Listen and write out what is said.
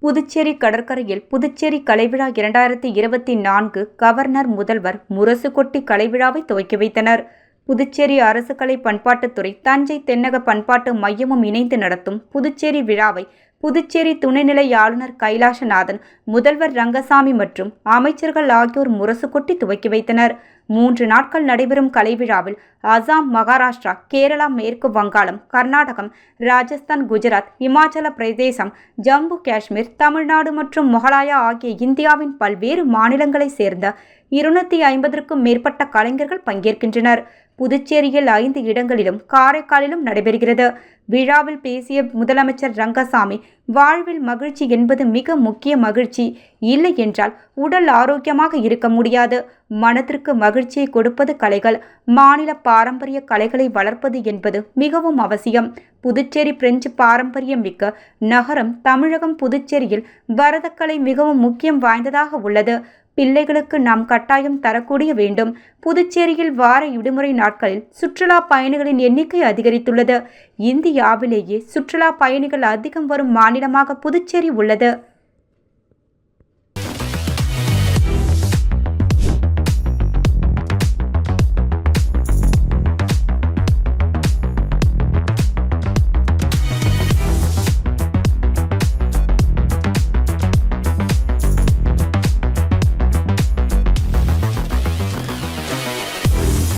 புதுச்சேரி கடற்கரையில் புதுச்சேரி கலைவிழா 2024 கவர்னர் முதல்வர் முரசு கொட்டி கலைவிழாவை துவக்கி வைத்தனர். புதுச்சேரி அரசு கலை பண்பாட்டுத்துறை, தஞ்சை தென்னக பண்பாட்டு மையமும் இணைந்து நடத்தும் புதுச்சேரி விழாவை புதுச்சேரி துணைநிலை ஆளுநர் கைலாசநாதன், முதல்வர் ரங்கசாமி மற்றும் அமைச்சர்கள் ஆகியோர் முரசு கொட்டி துவக்கி வைத்தனர். 3 நாட்கள் நடைபெறும் கலைவிழாவில் அசாம், மகாராஷ்டிரா, கேரளா, மேற்கு வங்காளம், கர்நாடகம், ராஜஸ்தான், குஜராத், இமாச்சல பிரதேசம், ஜம்மு காஷ்மீர், தமிழ்நாடு மற்றும் மொகலாயா ஆகிய இந்தியாவின் பல்வேறு மாநிலங்களைச் சேர்ந்த 250க்கும் மேற்பட்ட கலைஞர்கள் பங்கேற்கின்றனர். புதுச்சேரியில் 5 இடங்களிலும் காரைக்காலிலும் நடைபெறுகிறது. விழாவில் பேசிய முதலமைச்சர் ரங்கசாமி, வாழ்வில் மகிழ்ச்சி என்பது மிக முக்கிய மகிழ்ச்சி. இல்லை என்றால் உடல் ஆரோக்கியமாக இருக்க முடியாது. மனத்திற்கு மகிழ்ச்சியை கொடுப்பது கலைகள். மாநில பாரம்பரிய கலைகளை வளர்ப்பது என்பது மிகவும் அவசியம். புதுச்சேரி பிரெஞ்சு பாரம்பரியம் மிக்க நகரம் தமிழகம். புதுச்சேரியில் பரதக்கலை மிகவும் முக்கியம் வாய்ந்ததாக உள்ளது. பிள்ளைகளுக்கு நாம் கட்டாயம் தரக்கூடிய வேண்டும். புதுச்சேரியில் வார விடுமுறை நாட்களில் சுற்றுலா பயணிகளின் எண்ணிக்கை அதிகரித்துள்ளது. இந்தியாவிலேயே சுற்றுலா பயணிகள் அதிகம் வரும் மாநிலமாக புதுச்சேரி உள்ளது.